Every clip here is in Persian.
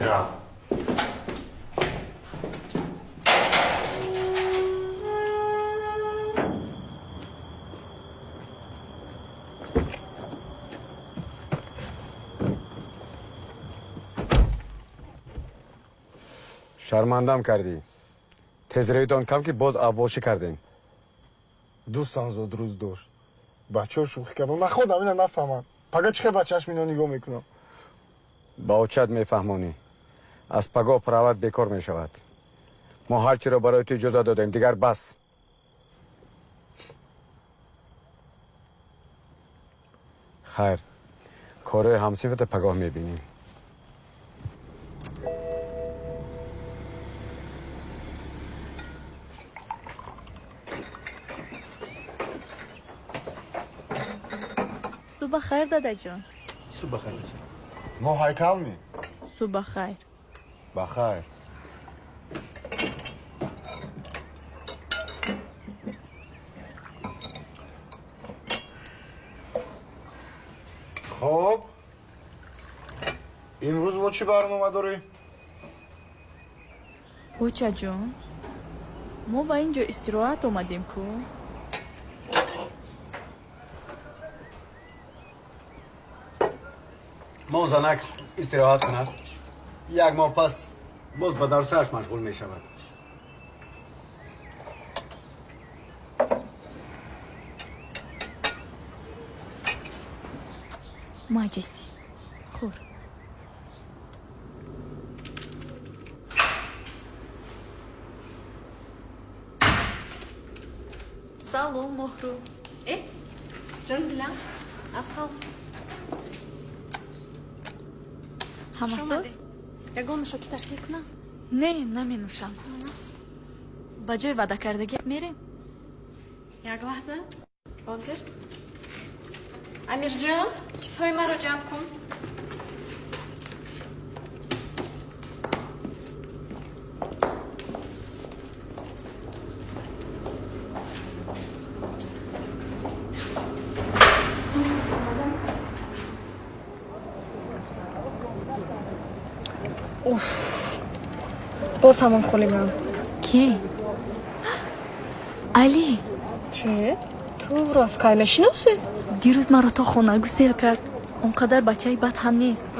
چرا؟ شرمندم کردی. تزریتان کم که باز عواشی کردین. دوستان زود روز داشت. بچه ها شوخی کردن. من خودم اینو نفهمم. پگه چه بچهش مینا نگاه میکنم. با اوچت میفهمونی. از پگاه پراوت بیکار میشود. ما هرچی را برای تو اجازه دادیم دیگر بس. خیر. کار همصفت پگاه میبینیم. صبح خیر دادا جان. صبح خیر. ما هیکل می. صبح خیر. بخیر. خب امروز با چی برنامه داری؟ اوچا جان ما با اینجا استراحت اومدیم کو. ما زنک استراحت کند. یک ماه پس باز به درسش مشغول می شود. ماجسی خور. سلام مهرو. جان دلم اصلا همساز؟ یگان نوشاکی تشکیل کنم؟ نه نمی نوشم. با جای وعده کردگی میریم. یک لحظه حاضر. امیر جان چیزهای من رو جمع کن. باز همون خالیگم. کی؟ علی. چه؟ تو راست که نشناسی؟ دیروز مرا تا خانه گسیل کرد. اونقدر بچه بد هم نیست.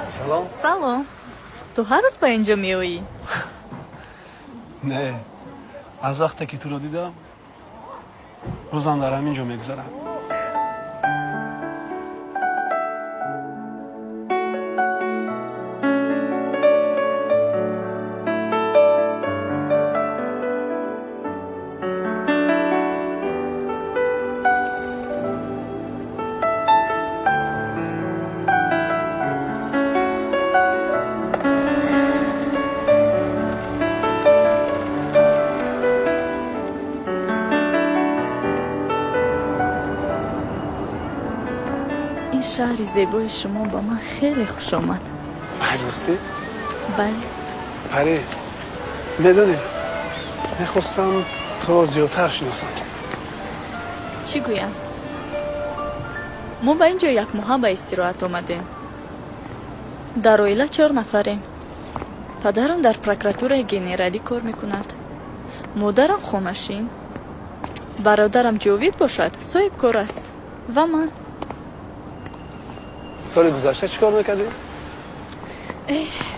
سلام. سلام. تو هر روز با اینجا میایی؟ نه از وقتی که تو رو دیدم روزم دارم اینجا میگذرم. شهر زیبای شما با من خیلی خوش آمد. راستی؟ بله. پری میدونی میخواستم تو زیادتر شناسم. چی گویم؟ ما با اینجا یک ماه به استراحت آمدیم. در اویله 4 نفریم. پدرم در پروکراتور گنرالی کار میکند. مادرم خانشین. برادرم جاوید باشد صاحب کار است. و من. سال گذشته چیکار میکردی؟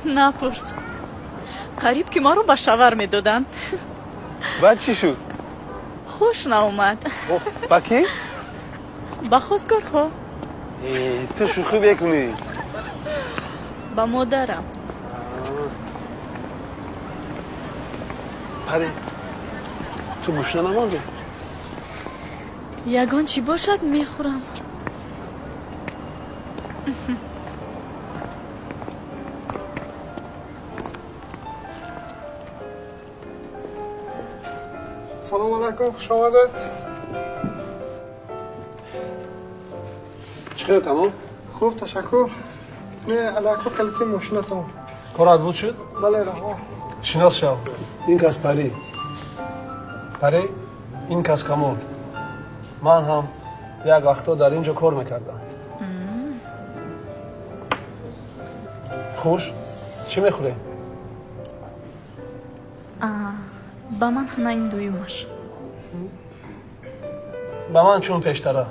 نپرس. قریب که ما رو به شاور میدادن. بعد چی شد؟ خوش ناومد. با کی؟ با خواستگارها. تو شوخی بکنی. با مادرم. پری تو گوشت نماندی؟ یگان چی باشد میخورم. سلام علیکم خوش آمدید. چخیر تمام؟ خوب تشکر. نه علیکم کلیت ماشینتون. کارات بود شد؟ بله رها. شناس شو. این کس پری. پری این کس کمال. من هم یک وقتا در اینجا کار میکردم. خوش چی میخوری؟ با من هنین دویومش با من چون پیشتره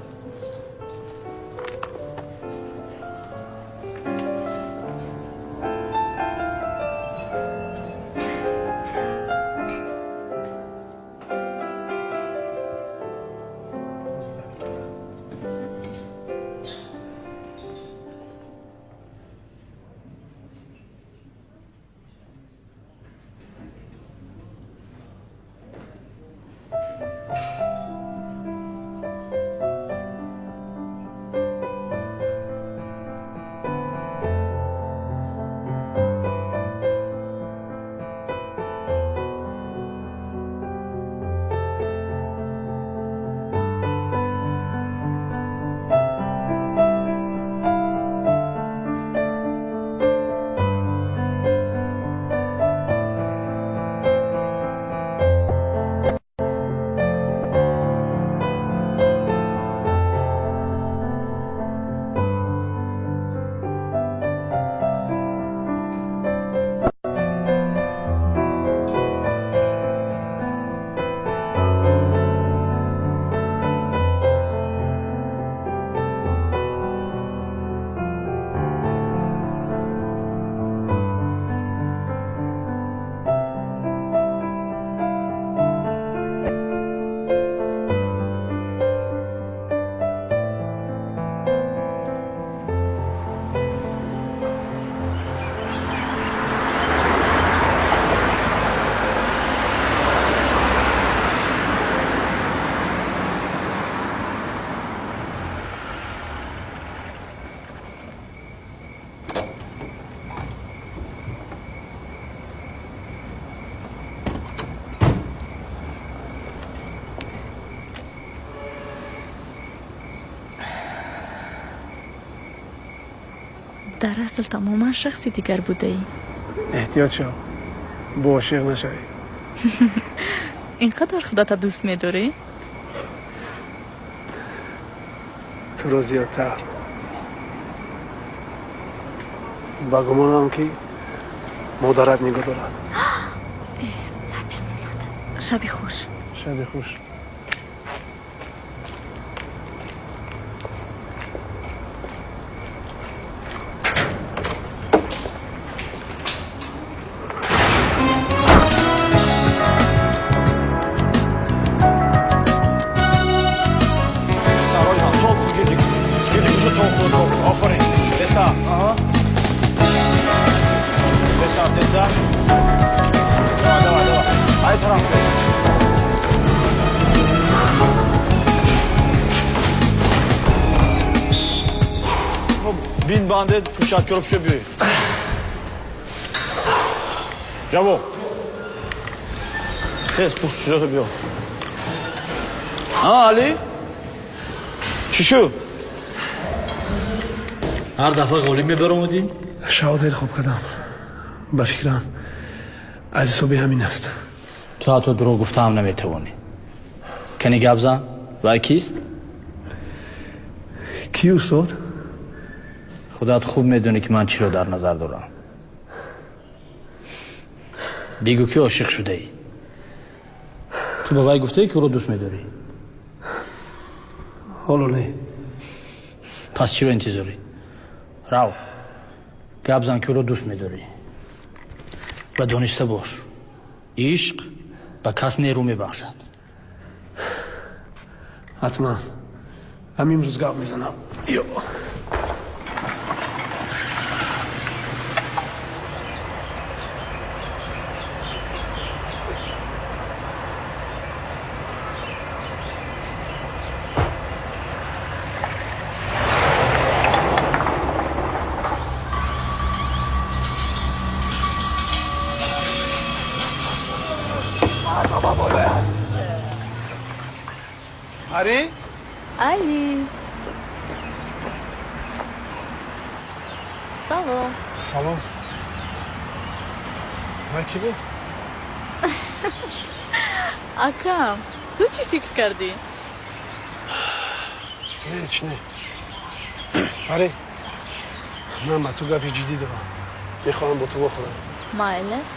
در اصل تماما شخصی دیگر بوده ای. احتیاط شو با عاشق نشوی. اینقدر خودت دوست می‌داری؟ تو را زیادتر. با گمانم که مادرت نگاه دارد. شب خوش. شب خوش. بین بانده پوشت کرب شو بیوی جواب تیز پوشت شده بیو علی چی شو؟ هر دفعه غولی میبر اومدی؟ شاید خوب کردم با فکرم از صبح همین است تو حتی درو گفته هم نمیتوانی کنی گپ زن و کیست؟ کی استاد؟ خودت خوب میدونی که من چی رو در نظر دارم بگو که عاشق شده ای تو به وای گفته ای که او رو دوست میداری حالا نه پس چی رو انتظاری؟ رو گپ زن که او رو دوست میداری و دانسته باش عشق به کس نیرو میبخشد حتما همین روز گپ میزنم یا علی؟ علی سلام سلام ما کی بود؟ اکرم تو چی فکر کردی؟ نه هیچ نه پری من با تو گپی جدی دارم میخواهم با تو بخورم. مایلش؟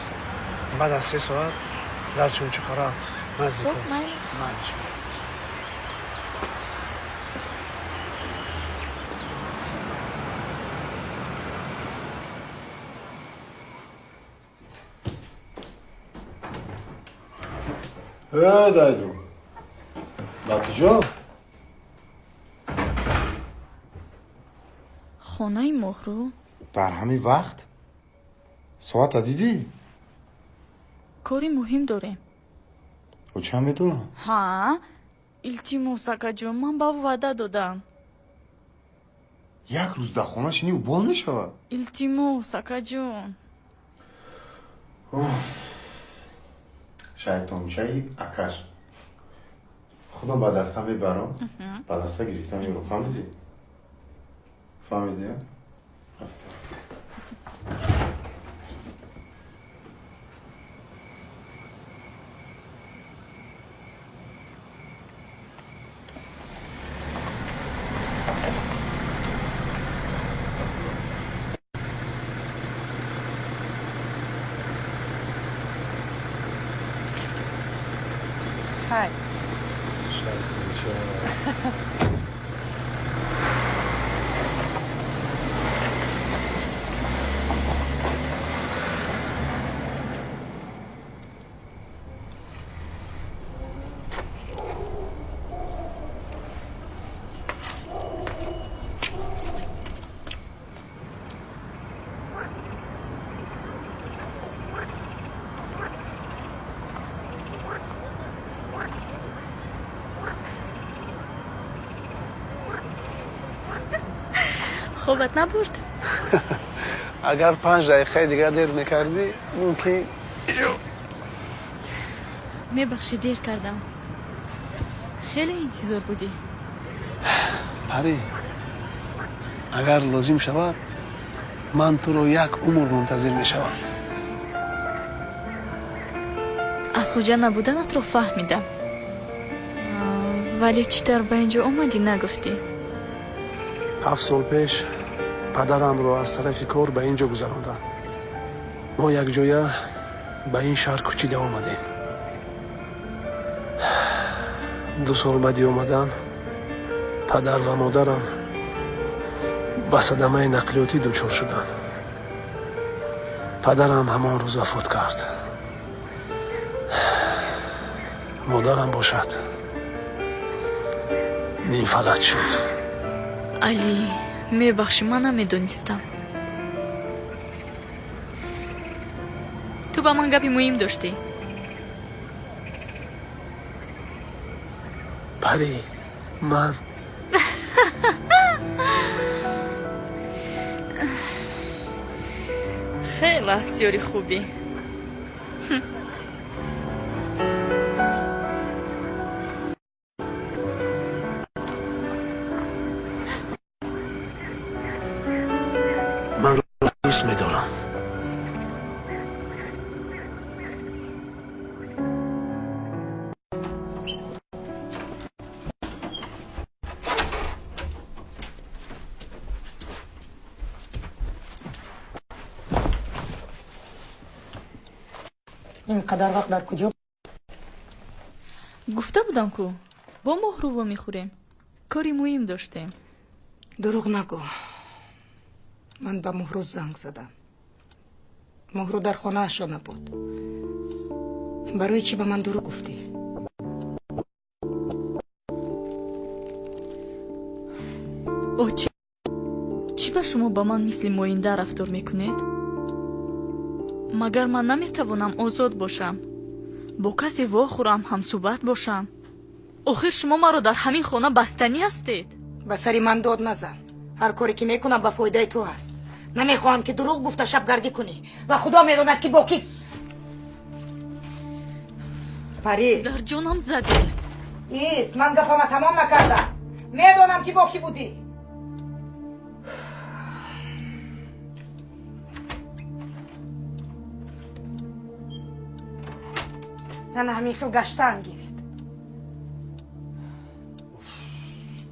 بعد از 3 ساعت در چونچخاره نزدیک خب مایلش. دایدو لاتیجا خانه مهرو؟ در همین وقت؟ ساعت دیدی؟ کاری مهم داریم. و چند میدونم؟ ها؟ التیموس اکا جون من با وعده دادم. 1 روز در خانه شینی و بال میشود. التیموس اکا جون. شیطان چایی اکش. خدا با دستم میبرم. با دسته گرفتم یارو. فهمیدی؟ فهمیدی؟ رفتم. های شیطان چایی. خوبت نبرد؟ اگر 5 دقیقه دیگه دیر میکردی ممکن. میبخشی دیر کردم. خیلی انتظار بودی. پری اگر لازم شود من تو رو 1 عمر منتظر میشوم. از کجا نبودنت رو فهمیدم. ولی چطور به اینجا اومدی نگفتی؟ 7 سال پیش پدرم رو از طرف کار به اینجا گذراندن. ما یک جایه به این شهر کوچیده آمدیم. 2 سال بعدی آمدن پدر و مادرم به صدمه نقلیاتی دچار شدن. پدرم همان روز وفات کرد. مادرم باشد نیم فلج شد. علی میبخشی من نمیدونستم. تو با من گپی مهم داشتی. پری من خیلی اکتیوری خوبی. من رو دوست میدارم. اینقدر وقت در کجا؟ گفته بودم کو با مهرو میخوریم. کاری مهم داشتیم. دروغ نگو. من به مهرو زنگ زدم. مهرو در خانه اشا نبود. برای چی به من دروغ گفتی؟ او چی به شما با من مثل موینده رفتار میکنید؟ مگر من نمیتوانم آزاد باشم؟ با کسی واخورم هم صحبت باشم؟ آخر شما مرا در همین خانه بستنی هستید. به سری من داد نزن. هر کاری که میکنم به فایده تو هست. نمیخوام که دروغ گفته شب گردی کنی و خدا میداند که با کی. پری در جانم زدید. ایست من گپم تمام نکردم. میدانم که با کی بودی. نه همین خیل گشتن گیرید.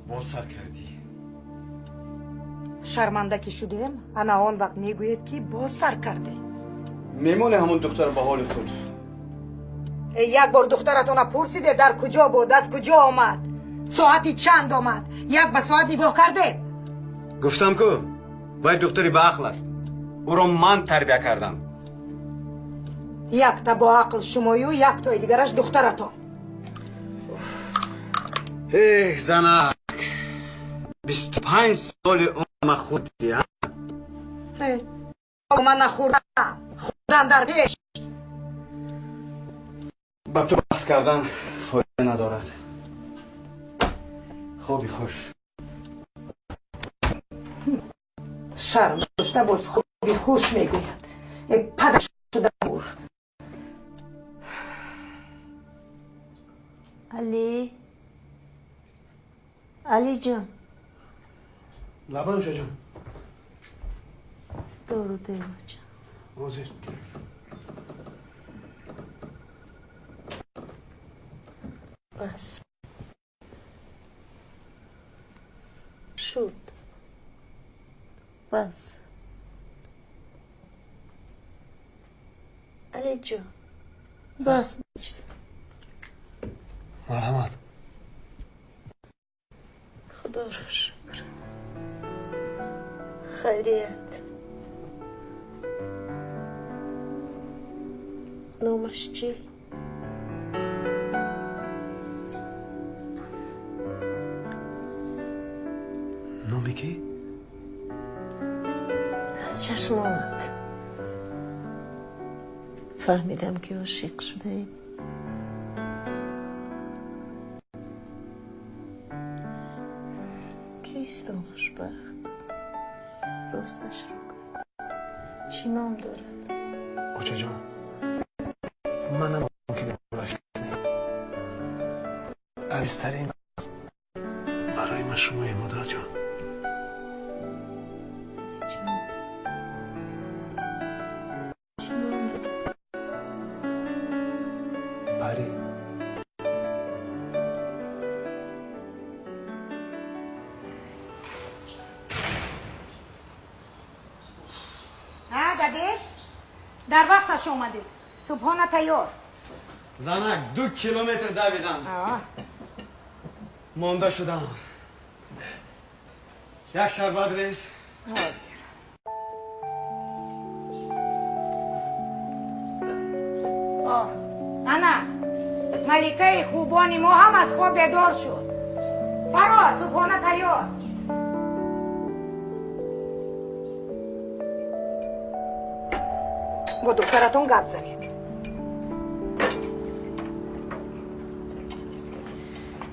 با سر کردی. شرمنده که شدیم انا آن وقت میگوید که باز سر کرده. میمونه همون دختر به حال خود. یک بار دخترتون پرسیده در کجا بود، از کجا آمد، ساعتی چند آمد، یک به ساعت نگاه کرده؟ گفتم که باید دختری با عقل است، او را من تربیه کردم. یک تا با عقل شمایی و یک تا دیگرش دخترتون. ای زنک 25 سال عمر خود دیم. من نخوردم خودم در پیش. با تو بحث کردن فایده ندارد. خوبی خوش. شرم داشته باز خوبی خوش میگوید. پدر شده مور. علی جان. لبانوشا جان. درود بچه. حاضر. بس شد. بس علی جان. بس بچه. مرحمت. خدا را شکر. خیریت. نامش چی؟ نامی کی؟ از چشم آمد. فهمیدم که عاشق شده ایم. کیست اون خوشبخت؟ راستش رو کن. چی نام دارد؟ اوچه جان، منم ممکنه را فکر کنیم. عزیزترین برای من شمایی مادر جان. چی نام دارد؟ پری. دادش در وقتش اومدی. صبحانه تیار. زنک 2 کیلومتر دویدم. مانده شدم. یک شربت ریز. انا ملکه خوبانی ما هم از خواب بیدار شد. فرا صبحانه تیار. با دخترتون گپ زنید.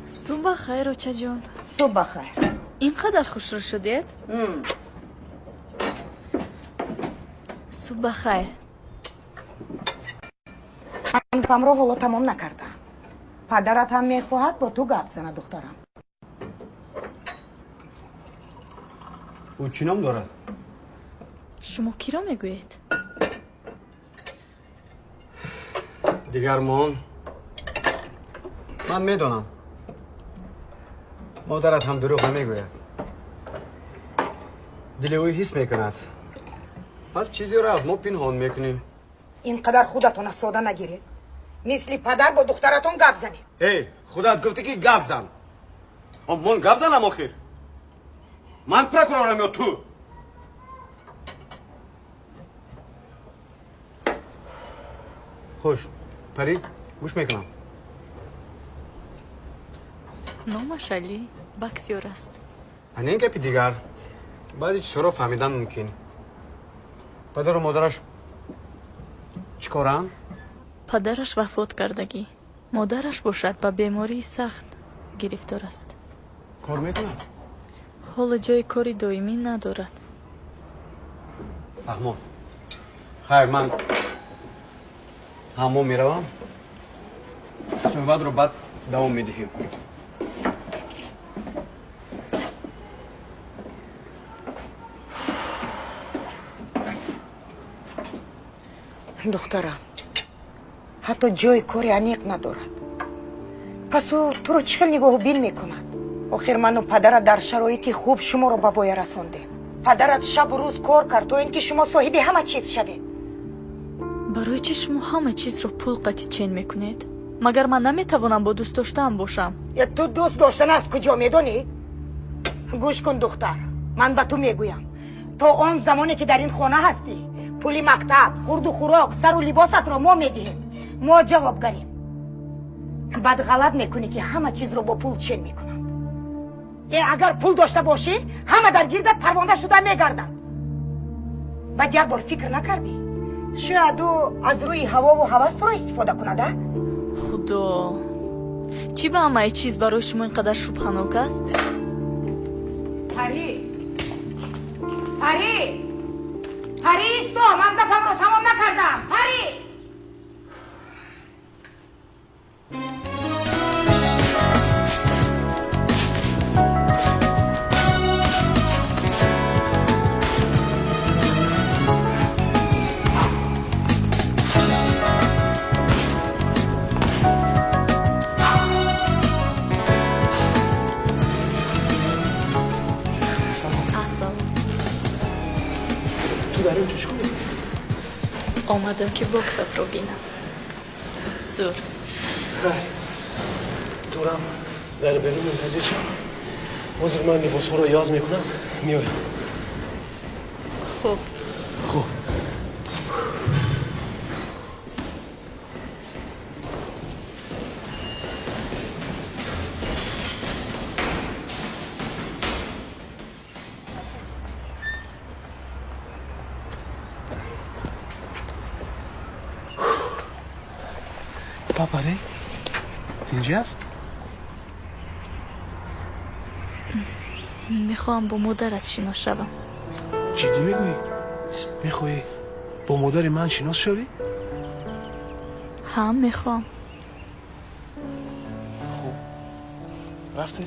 صبح خیر اوچه جان. صبح خیر. اینقدر خوش رو شدید؟ صبح خیر. من فهم رو حالا تمام نکردم. پدرت هم میخواهد با تو گپ زنه دخترم. او چی نام دارد؟ شما کی را میگویید؟ دیگر من میدونم. مادرت هم دروغ نمیگوید. دل اوی حس میکند. از چیزی را ما پنهان میکنیم. اینقدر خودتون ساده نگیرید. مثل پدر با دخترتون گپ زنید. ای خودت گفتی که گپ زن. من گپ زنم آخر. من پرکرارم یا تو؟ خوش پری گوش میکنم. نامش علی بکسیار است. این گپی دیگر بعضی چیزها رو فهمیدن ممکن. پدر و مادرش چیکارن؟ پدرش وفات کردگی. مادرش باشد به بیماری سخت گرفتار است. کار میکنن؟ حال جای کاری دائمی ندارد. فهمم. خیر من همون میروم. صحبت رو بعد دوام میدهیم. دخترم حتی جای کاری انیق ندارد. پس او تو رو چه نگاه بیل میکند؟ آخر من و پدرت در شرایطی خوب شما رو به وای رساندیم. پدرت شب و روز کار کرد تو اینکه شما صاحب همه چیز شوید. برای چی شما همه چیز رو پول قطعی چین میکنید؟ مگر من نمیتوانم با دوست داشتم باشم؟ تو دوست داشتن از کجا میدونی؟ گوش کن دختر، من به تو میگویم تو آن زمانی که در این خانه هستی پولی مکتب، خورد و خوراک، سر و لباست را ما میدهیم، ما جوابگریم. بعد غلط میکنی که همه چیز رو با پول چین میکنند. اگر پول داشته باشی همه در گیردت پرونده شده میگردند. بعد یک بار فکر نکردی شاید او از روی هوا و هوس رو استفاده کنده؟ خدا، چی به همه چیز برای شما اینقدر شبهناک است؟ پری ایستو، من گپم رو تمام نکردم. پری آمدم که بکست رو بینم. زور خیر دورم در بیرون منتظر شم. حضور من لباس ها رو یاز میکنم میایم. خوب پاپاره اینجاست؟ میخوام با مادرت شناس شوم. جدی میگویی؟ میخوایی با مادر من شناس شوی؟ هم میخوام. خوب رفته؟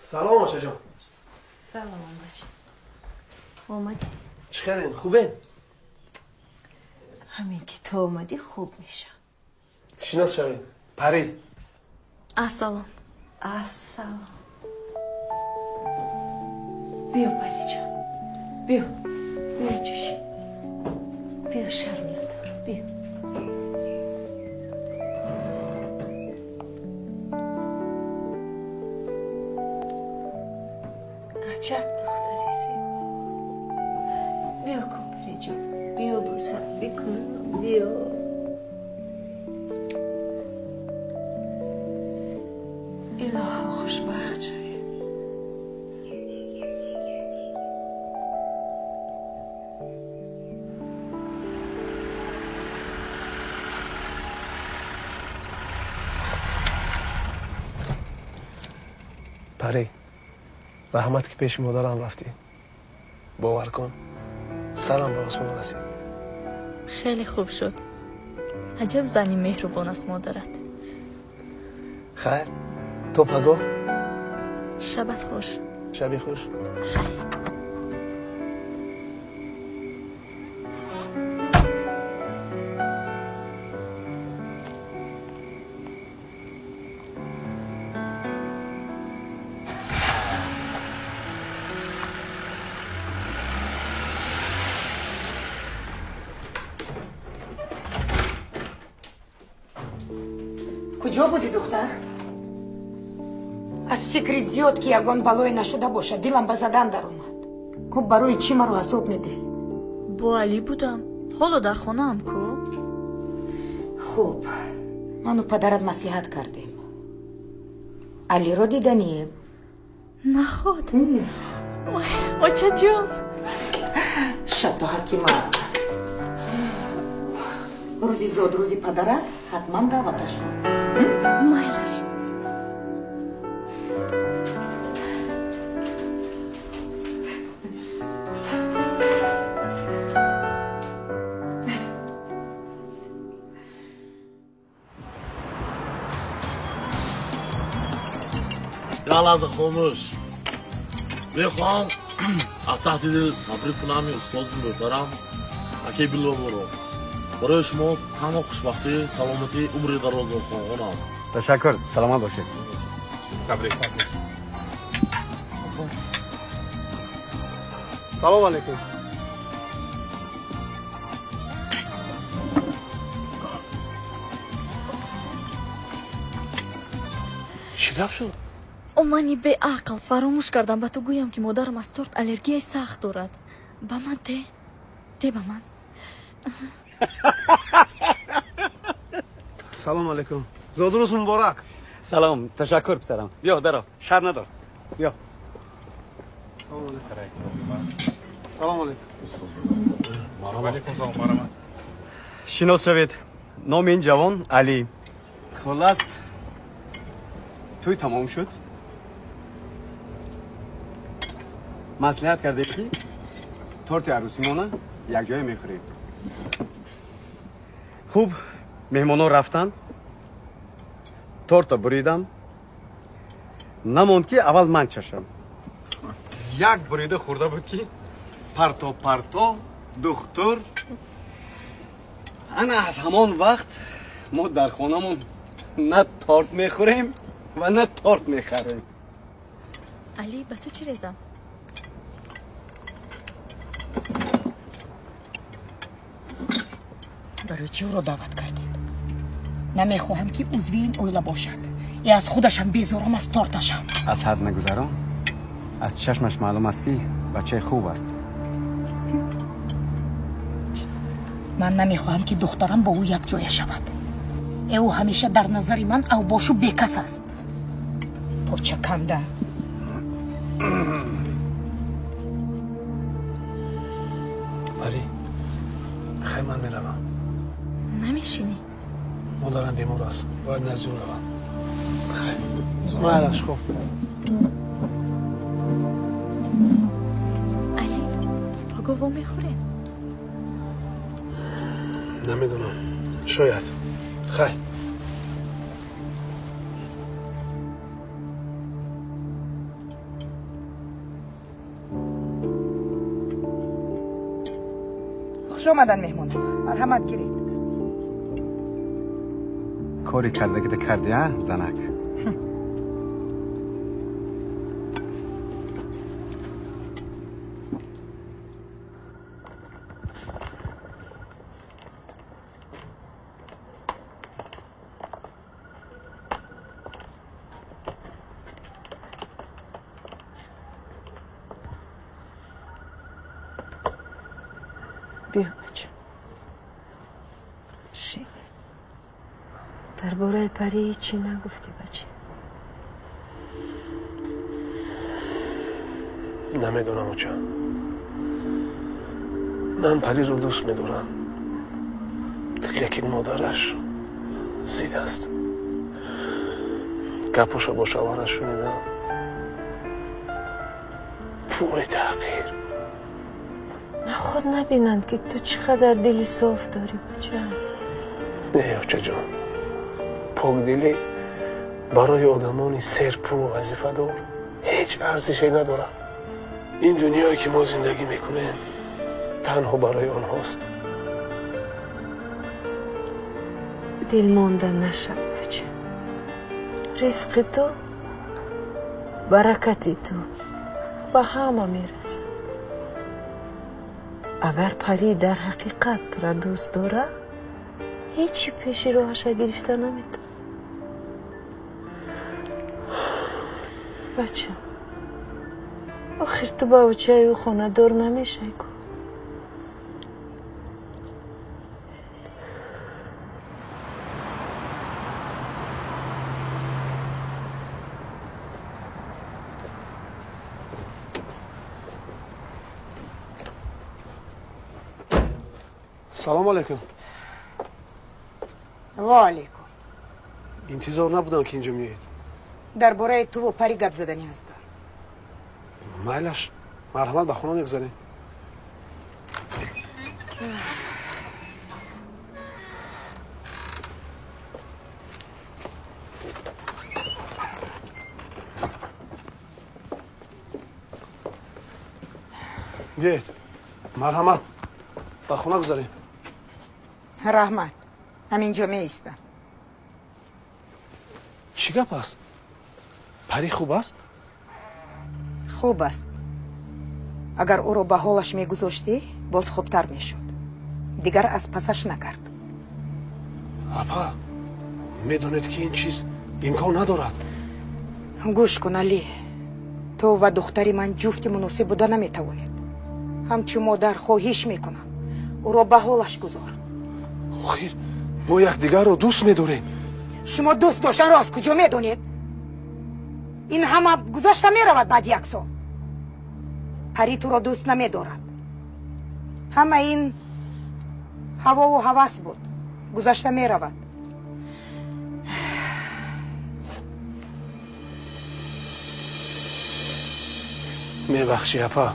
سلام آشا جان. سلام باشی. اومدی؟ چخیرین؟ خوبین؟ همین که تو اومدی خوب میشم. شناس شوین. پری. السلام. السلام. بیا پری جان. بیا جوشی. بیا شرم ندار. بیا. عجب دختری زیبا. بیا کن پری جان. بیا بوسم بکنم. بیا. الهی خوشبخت شوی. پری رحمت که پیش مادرم رفتی باور کن سرم به آسمان رسید. خیلی خوب شد. عجب زنی مهربان است مادرت. خیر تو پگاه شبت خوش. شبی خوش. کجا بودی دختر؟ از فکر زیاد که یگان بلای نشده باشه دلم به زدن در اومد. گفت برای چی مرا عذاب میدی؟ با علی بودم. حالا در خانه هم کو؟ خوب، من و پدرت مصلحت کردیم. علی رو دیدنیم؟ نه خود. آچه جان شد و حکیمه. روزی زود روزی پدرت حتما دعوتش کن. مایلش. یا لحظه خاموش میخوام از تحت دل تبریک کنم استادم ببرم اکی بلو برو برای شما تمام خوشبختی سلامتی عمری دراز خواهانم. تشکر، سلامت باشید. تبریک. سلام علیکم. چی گپ شد؟ منی به عقل فراموش کردم به تو گویم که مادرم از تورت الرژی سخت دارد. به من ده به من. سلام علیکم. زود روز مبارک. سلام، تشکر پسرم. بیا درا، شر ندار. بیا. سلام علیکم. شناس شوید. نام این جوان علی. خلاص توی تمام شد. مصلحت کرده که تورت عروسیمونه یک جای میخوریم. خوب مهمانا رفتن. تورت بریدم. نموند که اول من چشم. یک بریده خورده بود که پرتو دختر. انا از همان وقت ما در خانمون نه تورت میخوریم و نه تورت میخریم. علی به تو چی رزم؟ برای چی او رو دعوت کردید؟ نمیخواهم که عضوی این اویلا باشد. ای از خودشم بیزارم از تورتشم. از حد نگذرم. از چشمش معلوم است که بچه خوب است. من نمیخواهم که دخترم با او یک جای شود. او همیشه در نظر من او باشو بیکس است. پوچه کنده. بری خیلی من میروم. نمیشینی؟ مادرم بیمار است. باید نزد اون روم. مالش خوب. علی با گوه میخوریم؟ نمیدونم. شاید. خیلی. خوش آمدن مهمان. مرحمت گیرید. کاری کرده که کردی ها زنک. بیا بچه. شی درباره پری چی نگفتی بچه؟ نمیدونم اوچه. من پری رو دوست میدونم. لیکن مادرش زید است. گپوشو با شوهرش شنیدم. پوری تحقیر. نه خود نبینند که تو چقدر دلی صاف داری بچه. نه اوچه جان. پاک دلی برای آدمانی سرپو و وظیفه دار هیچ ارزشی نداره. این دنیایی که ما زندگی میکنیم تنها برای آنهاست. دل ماندن نشو بچه. رزق تو برکت تو به همه میرسه. اگر پری در حقیقت را دوست داره هیچی پیش راهش گرفته نمیتونه. بچه آخر تو باوچه او خونه دور نمیشه کو. سلام علیکم. و علیکم. انتظار نبودم که اینجا میایید. درباره تو و پری گپ زدنی هستم. مایلش مرحمت به خونه میگذاریم. بیایید مرحمت به خونه گذاریم. رحمت همینجا می ایستم. چی گپ است؟ پری خوب است؟ خوب است. اگر او رو به حالش می گذاشتی باز خوبتر می شد. دیگر از پسش نکرد. اپا میدونید که این چیز امکان ندارد. گوش کن علی، تو و دختری من جفت مناسب بوده نمی توانید. همچون مادر خواهش می کنم او رو به حالش گذار. خیر ما یکدیگر رو دوست می‌داریم. شما دوست داشتن را از کجا میدونید؟ این همه گذشته میرود بعد یک سال. پری تو را دوست نمیدارد. همه این هوا و هوس بود. گذشته میرود. میبخشی اپا؟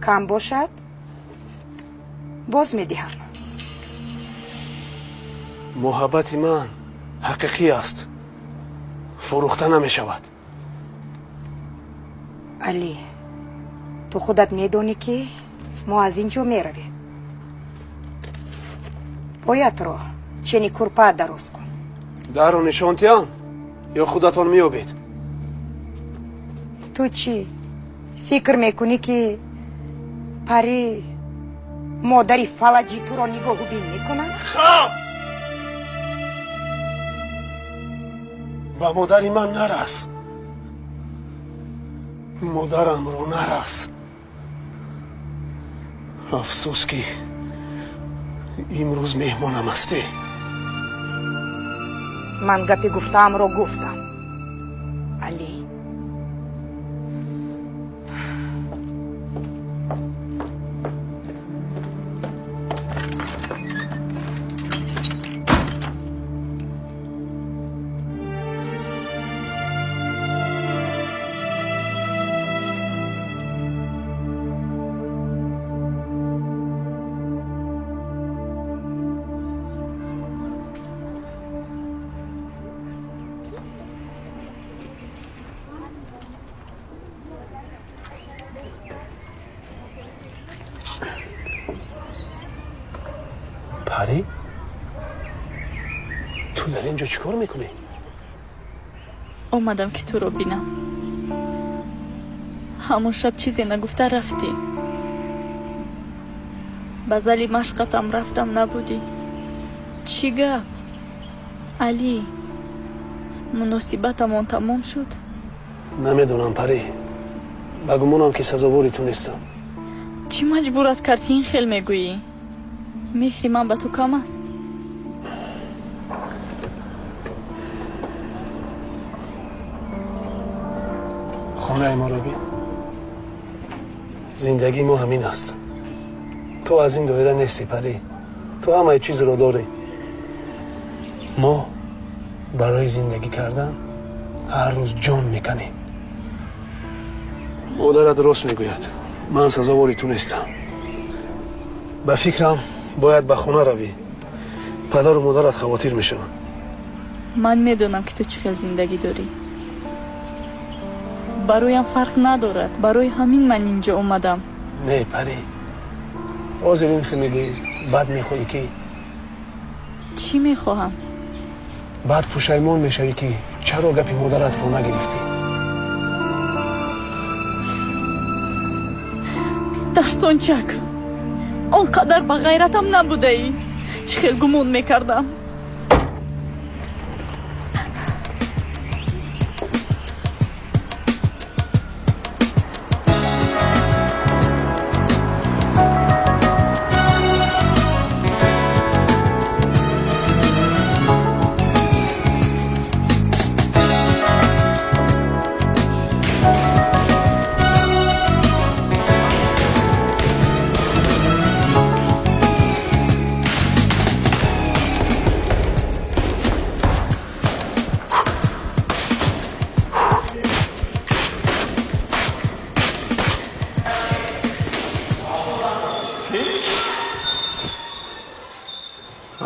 کم باشد باز میدهم. محبت من حقیقی است، فروخته نمی شود. علی تو خودت میدونی که ما از اینجا میرویم. باید را چنین کرپا درست کن. در و نشانتیان یا خودتان میابید؟ تو چی فکر میکنی که پری مادری فلجی تو را نگاه بین میکنه؟ با مادری من نرس، مادرم رو نرس. افسوس که امروز مهمانم هستی. من گپی گفتم رو گفتم علی. پری؟ تو در اینجا چیکار میکنی؟ اومدم که تو رو بینم. همون شب چیزی نگفته رفتی. بزلی مشقتم رفتم نبودی. چی گپ؟ علی مناسبتمون تمام شد؟ نمیدونم پری، بگمونم که سزاواری تو نیستم. چی مجبورت کرد که این خیل میگویی؟ مهری من به تو کم است؟ خانه ما رو بین. زندگی ما همین است. تو از این دایره نیستی پری، تو همه چیز رو داری. ما برای زندگی کردن هر روز جان میکنیم. مادرت درست میگوید، من سزاواری تو نیستم. به فکرم باید به خونه روی. پدر و مادرت خواتیر میشن. من میدونم که تو چقدر زندگی داری. برایم فرق ندارد. برای همین من اینجا اومدم. نه پری، آزر این که میگویی بعد میخوایی که چی میخواهم؟ بعد پشیمان میشوی که چرا گپی مادرت رو نگرفتی. در سونچک آنقدر با غیرتم نبوده ای. چه خیلی گمون میکردم.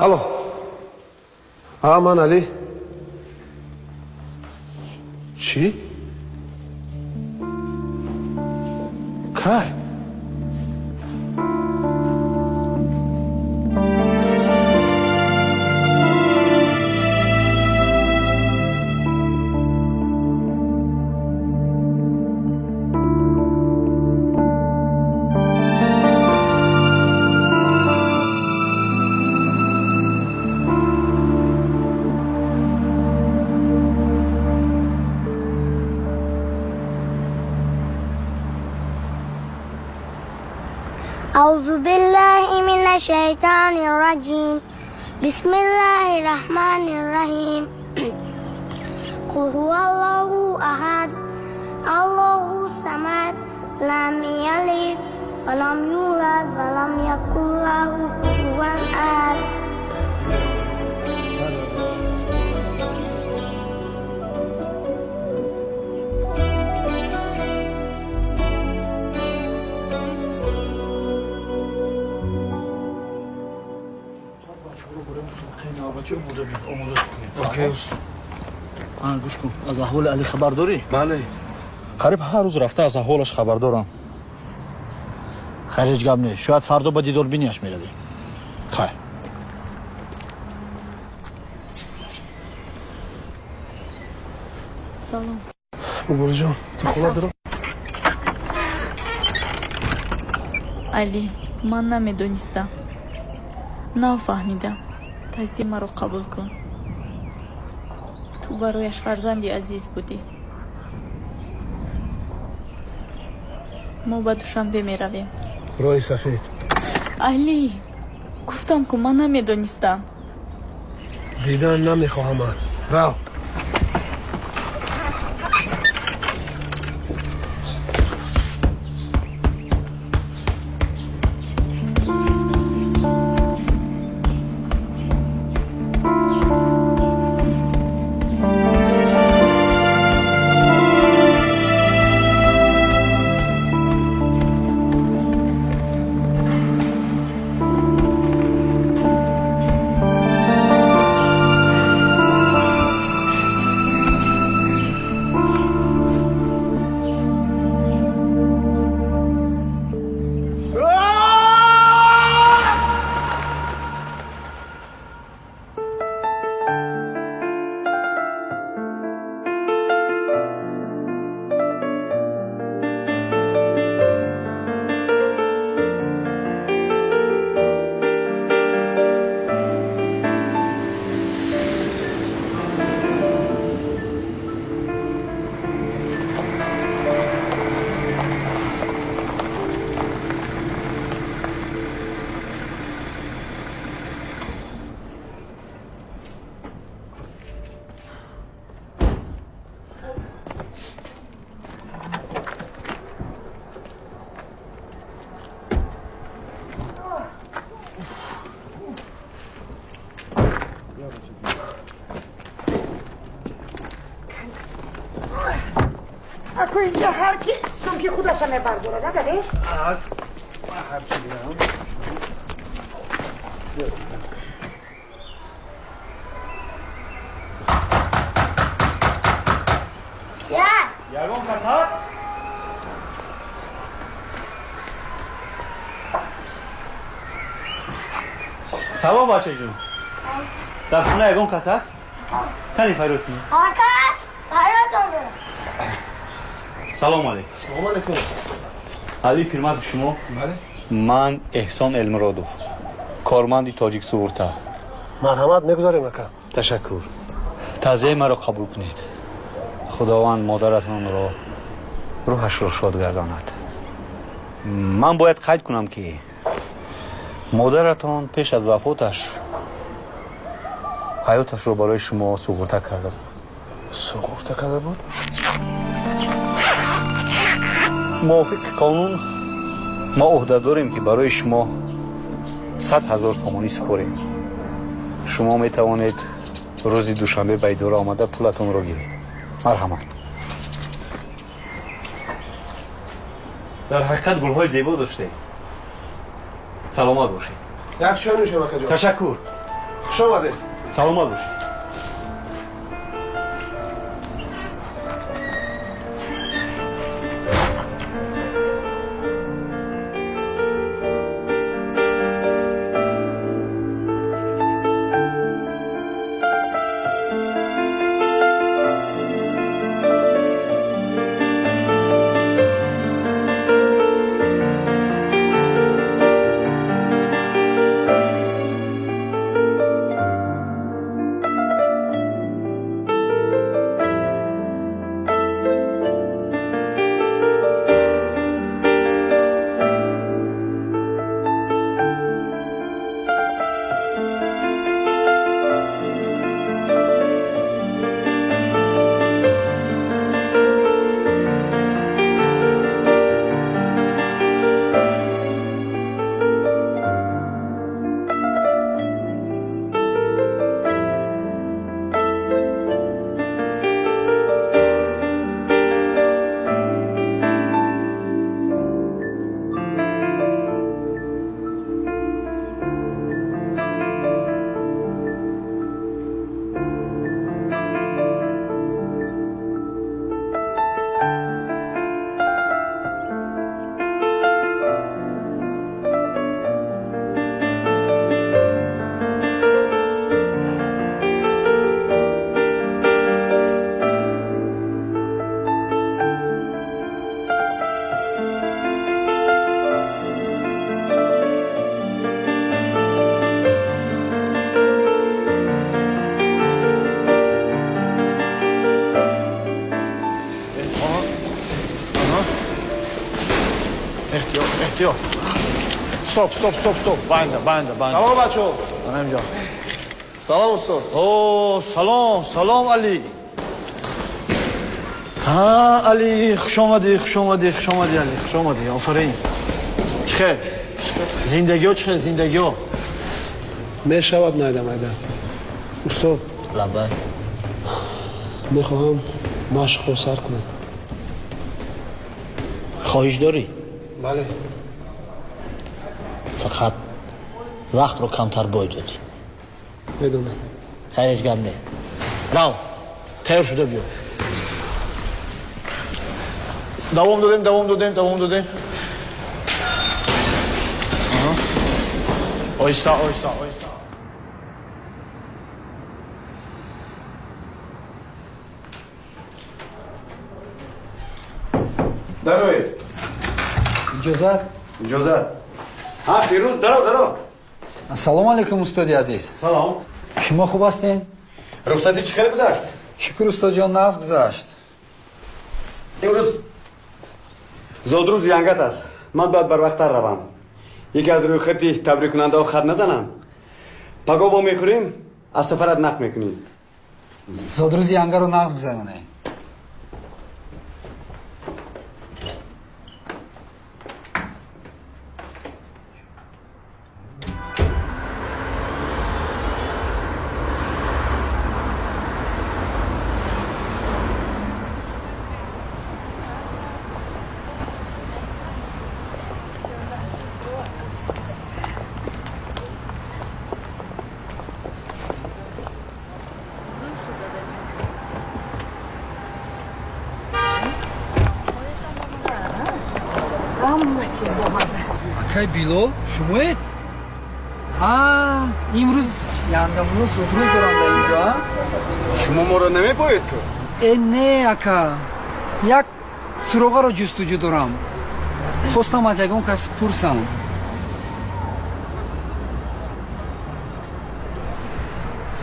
الو من علی چی؟ کی؟ أعوذ بالله من الشيطان الرجيم بسم الله الرحمن الرحيم قل هو الله أحد الله الصمد لم يلد ولم يولد ولم يكن له كفوا أحد گوش کن از احوال علی خبر داری؟ بله قریب هر روز رفته از احوالش خبر دارم. خیر هیچ گپ نیست شاید فردا با دیدار بینیش میردی. خیر سلام بگوری جان تو خونه دارم علی من نمیدونستم نفهمیدم تازه مرا قبول کن تو برایش فرزندی عزیز بودی ما با دوشنبه می رویم رای سفید علی گفتم که من نمیدونستم دیدن نمیخواهم من رو اکو اینجا هر کی سمکی خودش هم برداره نداره؟ از هرچی بیرم یگان کس هست؟ سلام بچه جون در خونه یگان کس هست؟ کنی فیروت کنی؟ آکش فیروت آمده سلام علیکم سلام علیکم علی پیرمرد شما؟ بله من احسان المرادوف کارمندی تاجیک سوورتا مرحمت میگذاریم اکا تشکر تعزیه مرا قبول کنید خداوند مادرتان را روحش را شاد گرداند من باید قید کنم که مادرتان پیش از وفاتش حیاتش را برای شما سوگورته کرده بود سوگورته کرده بود؟ موافق قانون ما عهده داریم که برای شما 100,000 تومانی سپاریم شما می توانید روز دوشنبه به اداره آمده پولتون را گیرید مرحمت در حقیقت گلهای زیبا داشته سلامت باشید یک چای نوشیم اکا جان تشکر خوش آمده. سلامت باشی. احتیاط. استاپ. بنده. سلام بچه‌ها. من اینجا. سلام استاد. اوه سلام علی. ها علی خوش آمدی علی. خوش آمدی. آفرین. چخیر. زندگی ها. میشود نایدم. استاد. لبه. میخواهم مشق رو سر کنم. خواهش داری؟ بله. فقط وقت رو کمتر باید دادی. میدونم. خیرش گم نه. راو تیار شده بیا. دوام دادیم. آیسته. دروید. اجازت. ها فیروز درو. السلام علیکم استاد عزیز. سلام. شما خوب هستین؟ رخصتی چخیر گذشت؟ شکر استاد جان ناز گذشت. امروز زودروز ینگت است. من باید بر وقت روم. یکی از روی خطی تبریک کننده ها خط نزنم. پگاه با میخوریم از سفرت نقل میکنیم. زودروز ینگه رو ناز گذرانه. Акай Билол, шумоед? Имрӯз яндамро сухрӯз дорам дар инҷо. Шумо моро намепоед ку? Не ака. Як суроғаро ҷустуҷӯ дорам. Хостам аз ягон кас пурсам.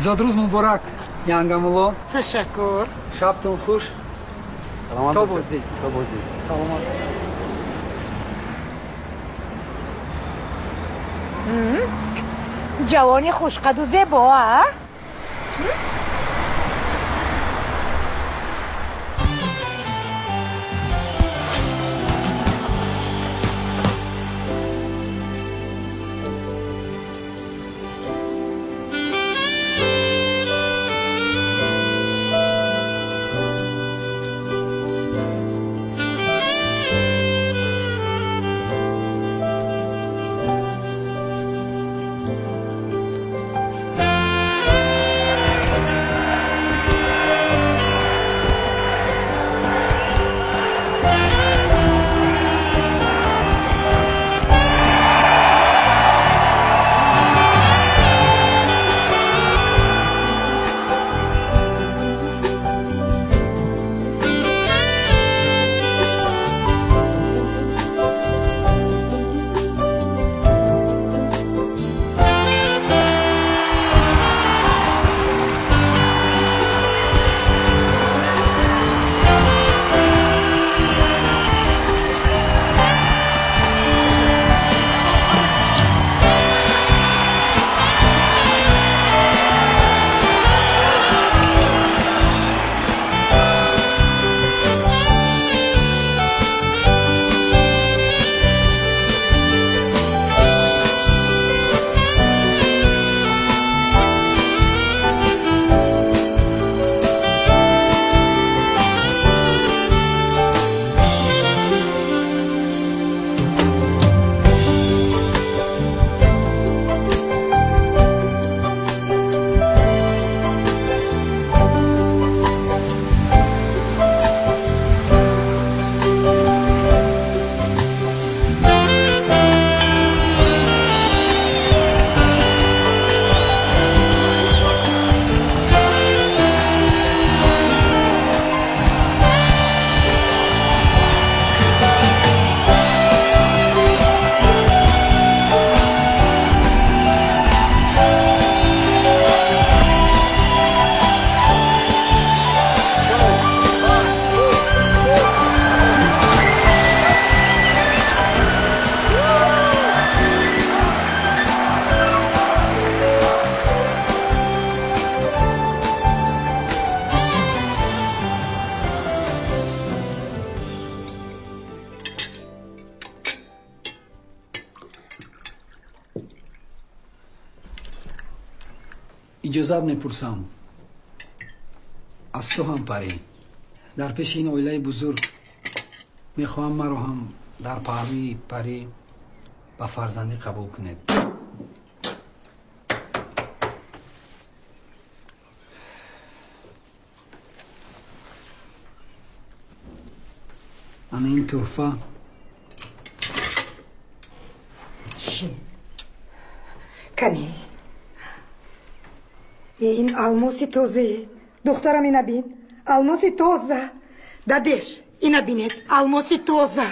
Зодрӯз муборак, янгамулло. Ташаккур. Шабтон хуш. Саломат То бошед. боздед. Саломат. جوانی خوشقد و زیبا ها؟ иҷозат мепурсам аз ту ҳам парӣ дар пеши ин оилаи бузург мехоҳам маро ҳам дар паҳлӯи парӣ ба фарзандӣ қабул кунед. ана ин тӯҳфа кани ин алмоси тоза духтарам ина бин алмоси тоза дадеш ина бинед алмоси тоза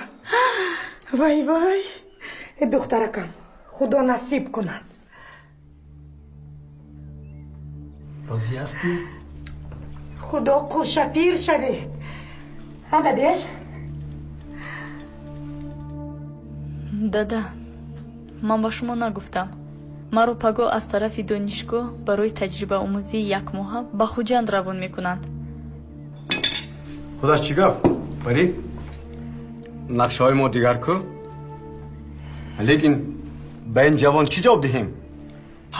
вай вай духтаракам худо насиб кунад. розӣ ҳастӣ? худо қӯшапир шавед. дадеш дада ман ба шумо нагуфтам маро паго аз тарафи донишгоҳ барои таҷрибаомӯзии якмоҳа ба хуҷанд равон мекунанд. худаш чӣ гап парӣ нақшаҳои мо дигар ку лекин ба ин ҷавон чӣ ҷавоб диҳем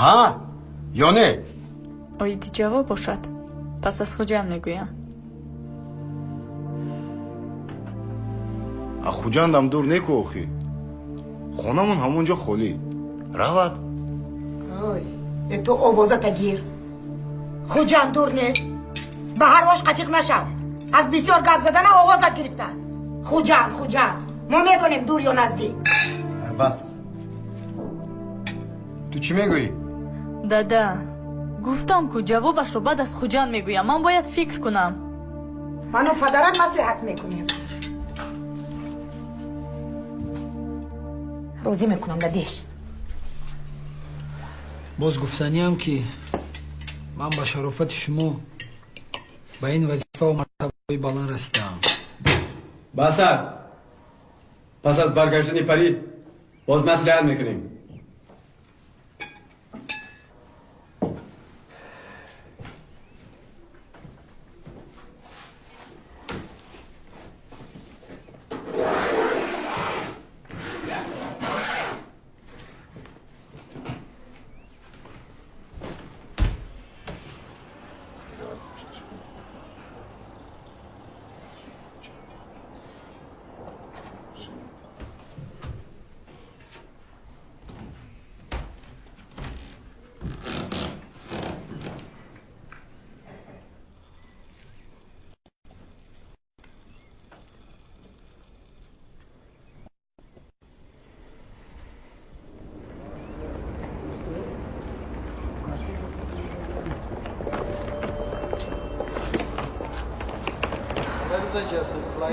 ҳа ё не оиди ҷавоб бошад пас аз хуҷанд мегӯям. аз хуҷандам дур неку охӣ хонамон ҳамон ҷо холӣ равад. ту овозата гир хуҷанд дур нест ба ҳар рош қатиқ нашав аз бисёр гап задана овозат гирифтааст. хуҷанд мо медонем дур ё наздик. бас ту чӣ мегӯӣ дада гуфтам ку ҷавобашро баъд аз хуҷанд мегӯям ман бояд фикр кунам. ману падарат маслиҳат мекунем. розӣ мекунам дадеш. боз гуфтаниам ки ман ба шарофати шумо ба ин вазифаву мартабаи баланд расидаам. бас аст пас аз баргаштани парӣ боз маслиҳат мекунем.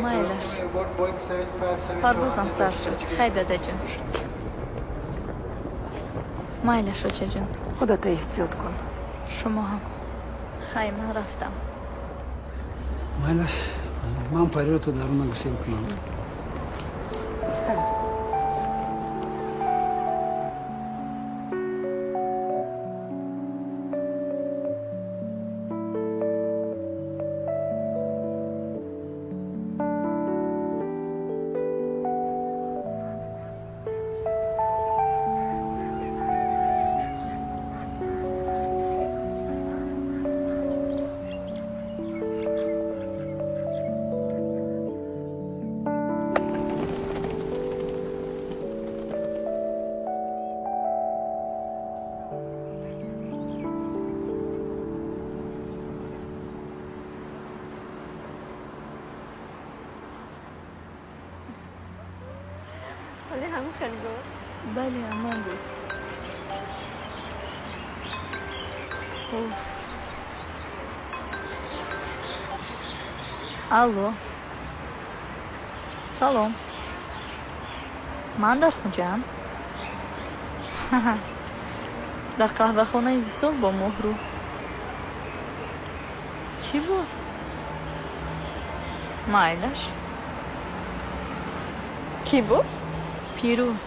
майлаш парвозам сар шуд. хай дадаҷон. майлаш оҷаҷон. худата эҳтиёт кун. шумо ҳам. хай ман рафтам. майлаш ман париро то даруна гусел кунам. ولی همون خیلی بود. بله امان بود. алло салом ман дар хуҷам дар қаҳвахонаи висол бо моҳрӯ чӣ буд майлаш ки буд пирӯз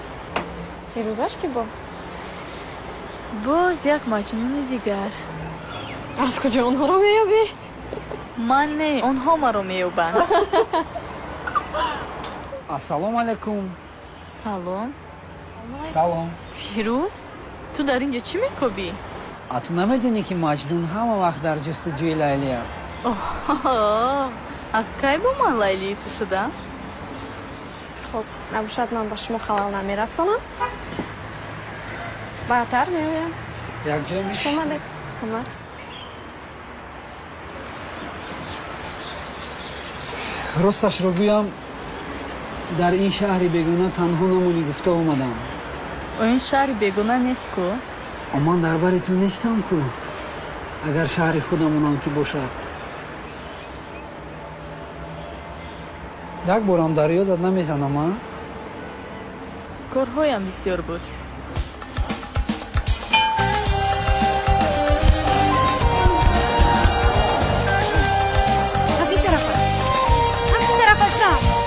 пирӯзаш ки буд боз як маҷнуни дигар аз куҷо онҳоро меёбӣ ман не онҳо маро меёбанд ассалому алайкум салом салом пирӯз ту дар ин ҷо чӣ мекобӣ تو نمیدونی که مجنون همه وقت در جستجوی لیلی است؟ از کی با من لیلی تو شدم؟ خب نباشد من با شما خلال نمیرسانم. بعدتر میویم. یک جای میشه؟ اومده. اومد. راستش رو گویم در این شهری بیگونه تنها نمونی گفته اومدم. این شهری بیگونه نیست کو؟ من در باری تو نیستم کو. اگر شهری خودمونم که باشد. یک بارم در یادت نمیزنم ها؟ کارهایم بسیار بود. از این طرف هستم.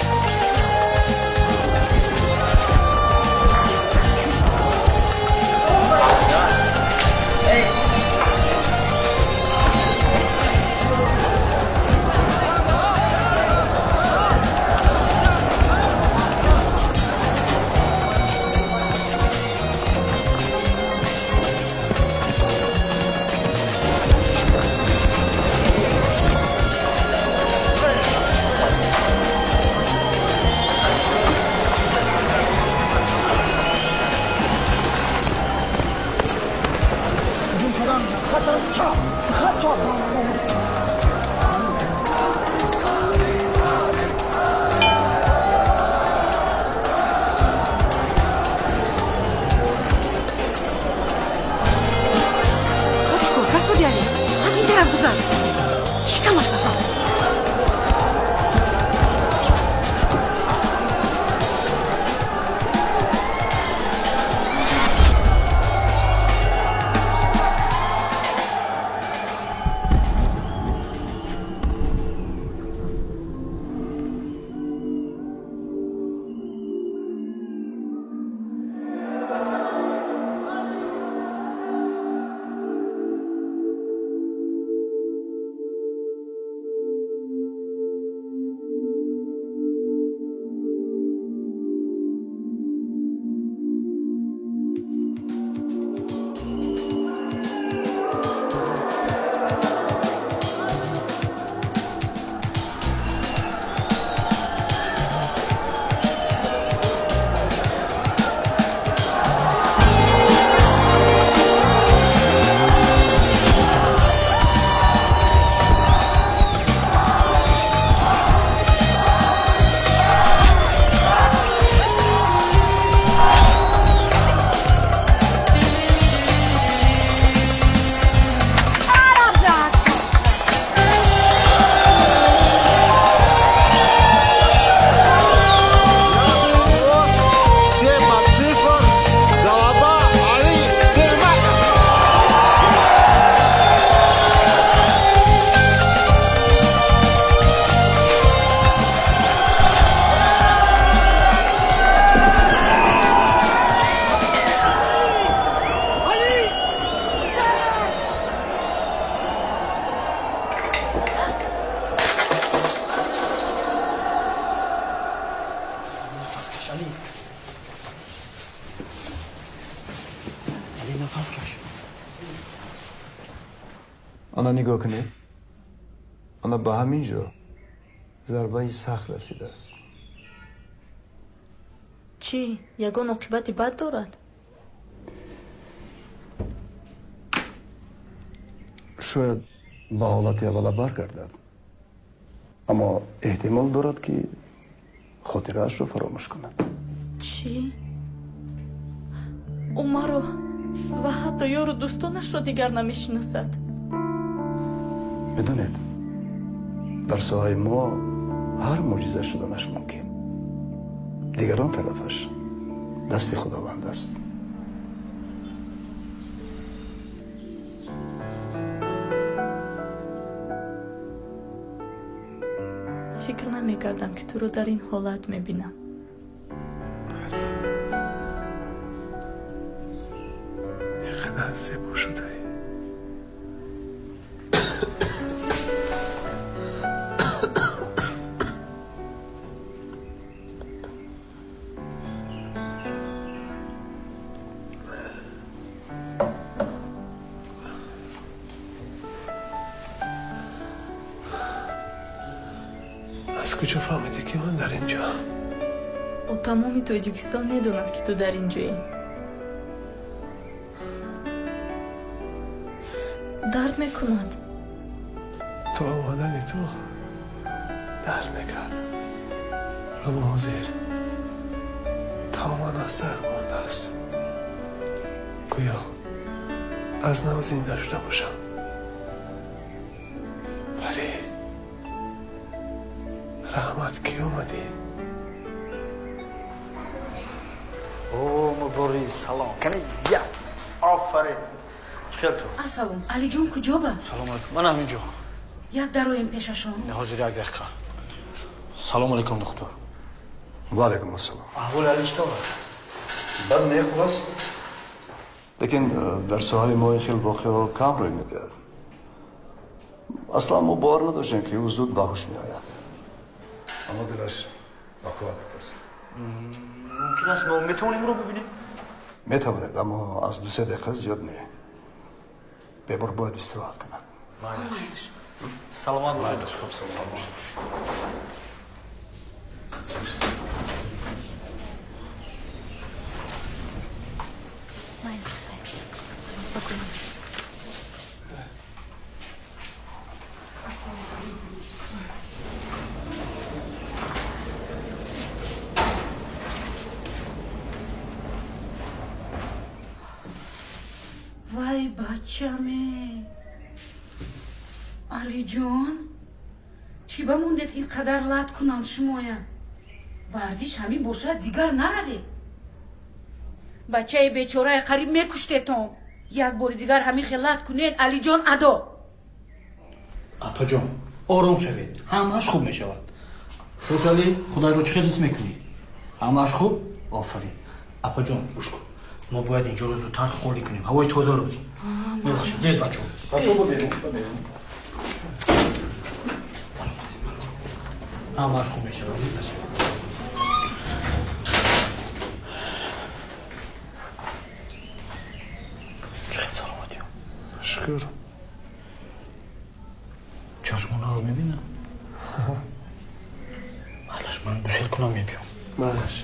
آنها نگاه کنید. آنها به همین جا ضربه سخت رسیده است. چی؟ یگان عاقبت بد دارد؟ شاید به حالت اوله برگردد، اما احتمال دارد که خاطره‌اش را فراموش کند. چی؟ او مرا و حتی یارو دوستانش را دیگر نمیشناسد. بدانید در ساحه ما هر معجزه شدنش ممکن، دیگران طرفش دست خداوند است. فکر نمیکردم که تو رو در این حالت میبینم. اینقدر زیبا شده ای. از کجا فهمیدی که من در اینجا؟ او تمام توجیکستان میدوند که تو در اینجایی. درد میکند. تو آمدنی تو درد میکرد. اما حضیر تماما از سر مانده است. گویا از نو زنده شده باشم. پری رحمت کی اومدی؟ او مباری سلام کنی یا آفرین خیلی تو سلام علی جون کجا با؟ سلام علیکم من همینجا یک درویم پیششون حاضر یک دقیقه سلام علیکم دکتر و علیکم السلام احوال علی چطور بد نه خوب است لیکن در ساحه ما خیلی واقعا کم روی میده اصلا ما باور نداشتیم که او زود به هوش میآید اما دلش بقوا است ممکن است ما میتونیم رو ببینیم میتواند اما از 2-3 دقیقه زیاد نه بیمار باید استراحت کند سلامت باشید وای بچه‌مه علی جان چی بموندید اینقدر لط کنند شمایا ورزش همین باشد دیگر نروید بچه بیچاره قریب میکشتتون یک بار دیگر همین خلط کنید علی جان ادا اپا جان آرام شوید همش خوب میشود خوشحالی خدای رو چه خیلیست میکنی همش خوب آفرین اپا جان گوش کن ما باید اینجا رو زودتر خالی کنیم هوای تازه روزی میباشید بیاید بچه ببینیم همش خوب میشود زید بشه چقدر سلامتی هم شکر چشمانه رو میبینم حالش من دوسیل کنم میبیم مالش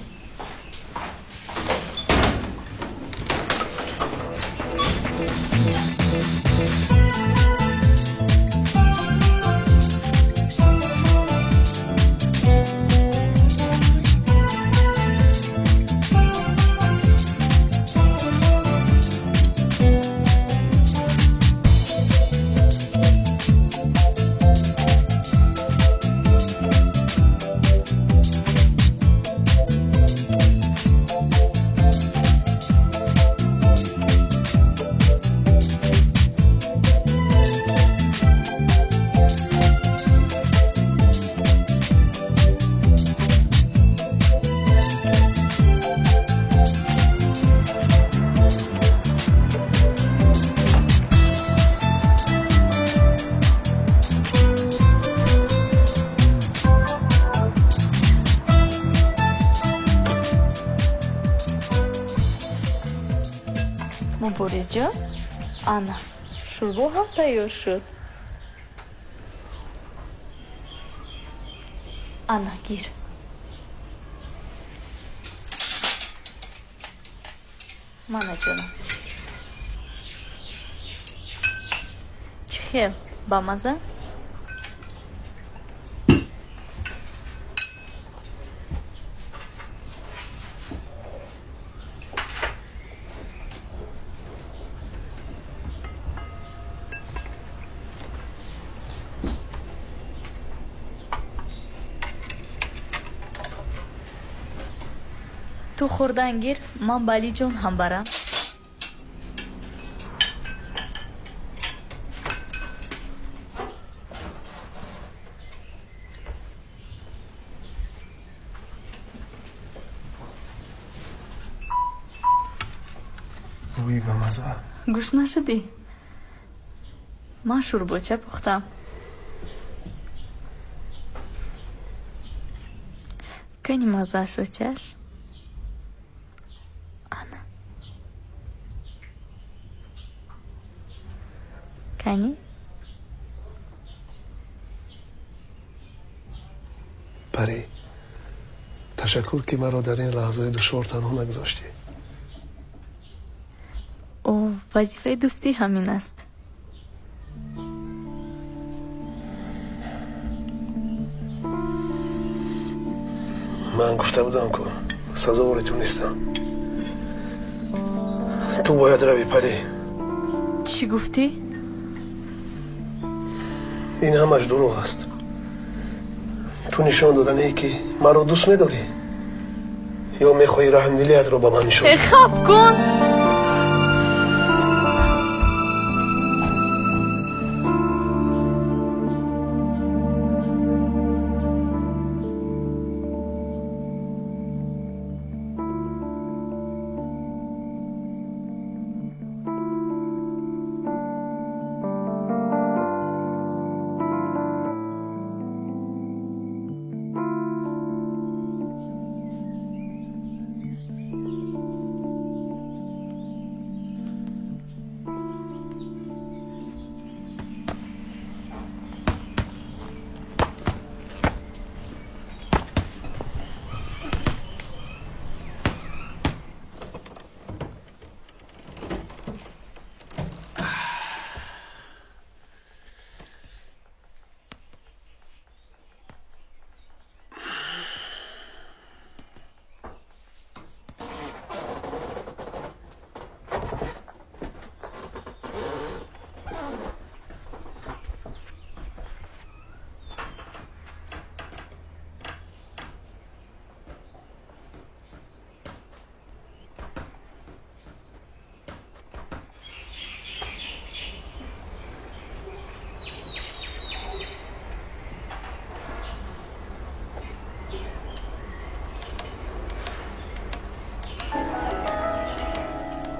مبارز جان انا شوربا هم تیار شد انا گیر مانا جانم چی خیل با مزه تو خوردن گیر من بالی جون هم برم بوی به مزه گوش نشدی من شورباچه پختم کنی مزه شو چش انا کنی تشکر که مرا در این لحظه دشوار تنها نگذاشتی. او وظیفه دوستی همین است. من گفته بودم که سزاوار تو نیستم. تو باید روی پری. چی گفتی؟ این همش دروغ است. تو نشان دادن ای که مرا دوست می‌داری یا می‌خوای رحم‌دلیت رو با من نشون بدی؟ خب کن.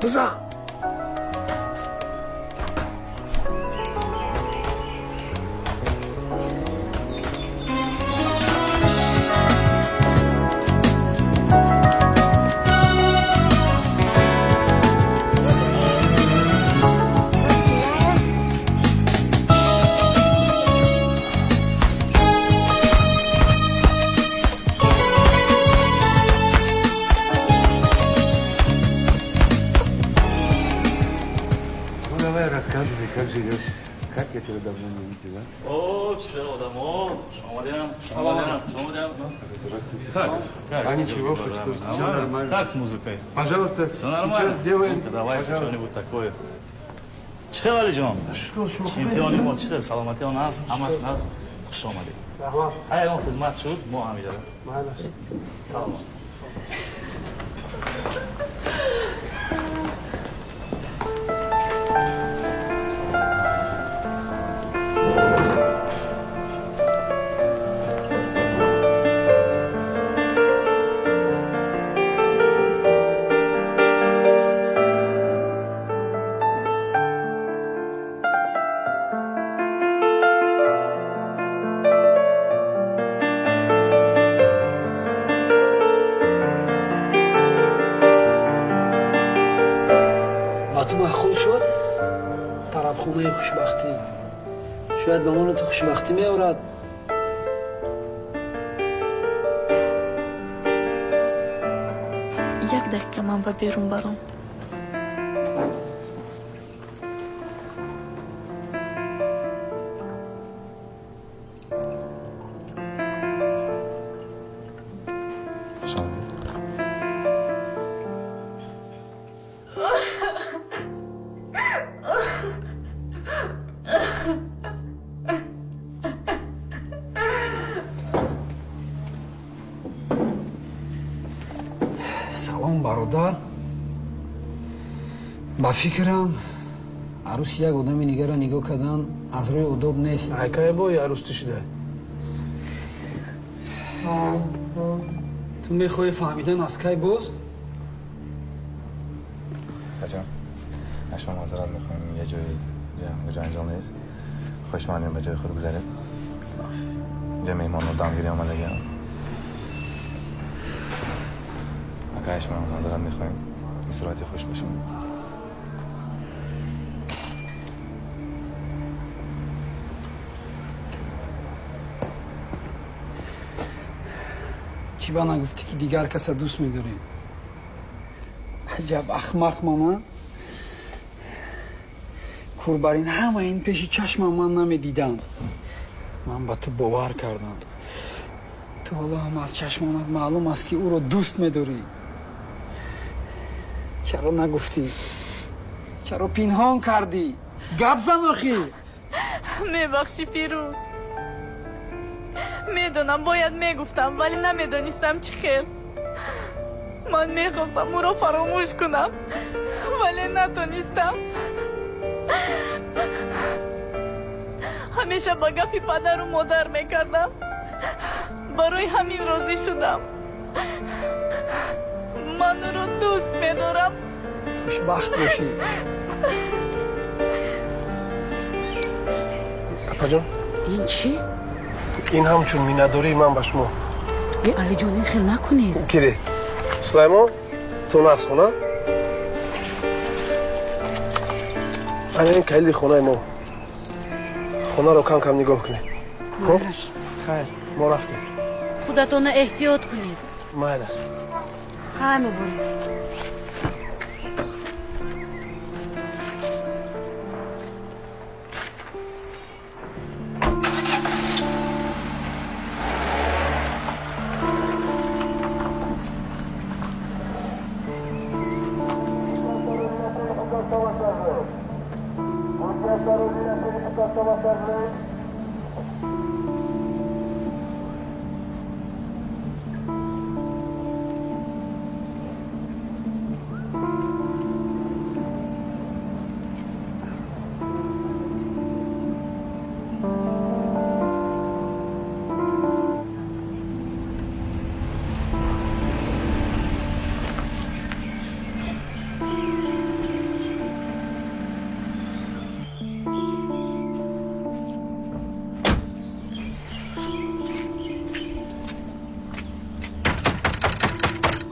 بزن. Как живешь? Как я тебя давно не видела? О, что, домой? Салам. А ничего, все нормально. Как с музыкой? Пожалуйста, Все нормально. сейчас сделаем. Давай что-нибудь такое. چه حالی جان؟ چمپیونی ما چه سلامتی آن هست؟ همش هست. خوش آمدید. اگه اون خدمت شد ما همینجا. سلام. خونه خوشبختی شاید به من تو خوشبختی می آورد. یک دقیقه من به بیرون برام. با فکرم عروس یک آدمی دیگر را نگاه کردن از روی ادب نیست. حکایه با یا عروس شده؟ تو میخوای فهمیدن از کی باز؟ بچه‌ها شما معذرت میخوایم یه جایی جنجال نیست. خوشمندیم به جای خود بگذارید. اینجا مهمان رو دامگیری آمدگی هم. اگه شما معذرت میخوایم این صورتی خوش بشون. چی با نگفتی که دیگر کس دوست می‌داری؟ عجب احمق ماما. قربان همه این پیش چشم من نمیدیدم. من با تو باور کردم. تو حالا هم از چشمانت معلوم است که او رو دوست می‌داری. چرا نگفتی؟ چرا پنهان کردی؟ گپ زن آخی. میبخشی فیروز. میدونم باید میگفتم ولی نمیدونستم چی خیر. من میخواستم او رو فراموش کنم ولی نتونستم. همیشه با گپی پدر و مادر میکردم. برای همین راضی شدم. من او رو دوست میدارم. خوشبخت باشی. اپا جان این چی؟ این هم چون می نداری من با شما. علی جان این خیلی نکنید. گیری سلیمان تو نقص خونه. این کلی خونه ما. خونه رو کم کم نگاه کنید. خب؟ خیر ما رفتیم. خودتون احتیاط کنید. مایل است. خواهی مبارز.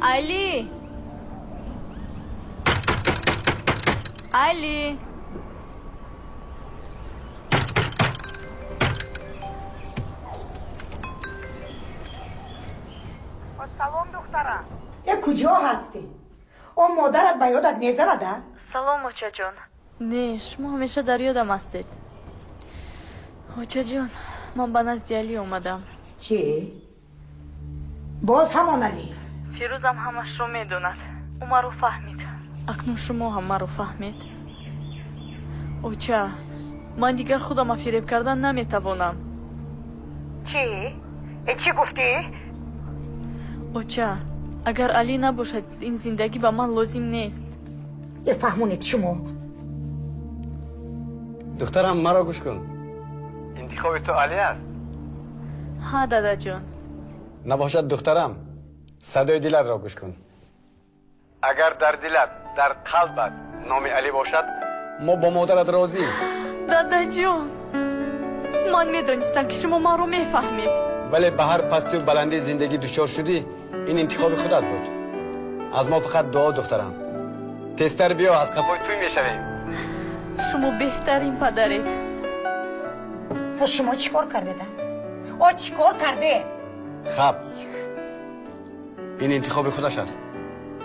علی علی سلام دخترم. کجا هستی؟ اون مادرت به یادت میزنده؟ سلام اوچه جان. نه شما همیشه در یادم هستید. اوچه جان من به نزد علی اومدم. چی؟ باز همان علی؟ فیروزم همش رو میدوند. او ما رو فهمید. اکنون شما هم ما رو فهمید. اوچه من دیگر خودم فریب کردن نمیتوانم. چی؟ چی گفتی؟ اوچه اگر علی نباشد این زندگی به من لازم نیست. فهمونید شما؟ دخترم مرا گوش کن. انتخاب تو علی است. ها دادا جان. نباشد دخترم صدای دلت را گوش کن. اگر در دلت در قلبت نام علی باشد ما با مادرت راضیم. دادا جان من میدونستم که شما ما رو میفهمید. ولی به هر پستی و بلندی زندگی دچار شدی این انتخاب خودت بود. از ما فقط دعا دخترم. تستر بیا از قفای توی میشویم. شما بهترین پدرید. شما چیکار کرده؟ او چیکار کرده؟ خب این انتخاب خودش است.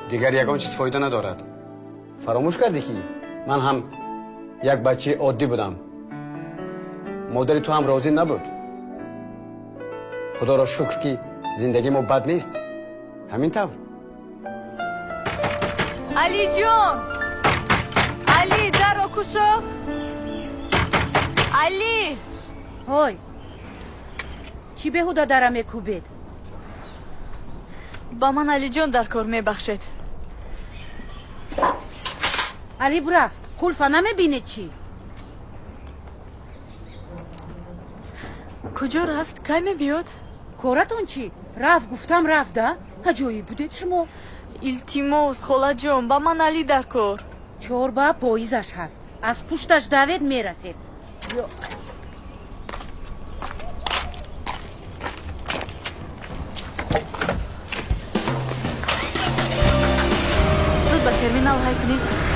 دیگر یگان چیز فایده ندارد. فراموش کردی که من هم یک بچه عادی بودم. مادر تو هم راضی نبود. خدا را شکر که زندگی ما بد نیست. همین طور. علی جان علی در رو کشو. علی های چی بهودا درم میکوبید؟ با من علی جان در کار میبخشید. علی برفت کلفا نمیبینه چی؟ کجا رفت؟ کی میبیاد؟ کارتون چی؟ رفت گفتم رفت ده؟ هجایی بودید شما؟ التیماس خاله جان با من علی در کار. چوربا پاییزش هست از پشتش دوید میرسید. زود به ترمینال های کنید.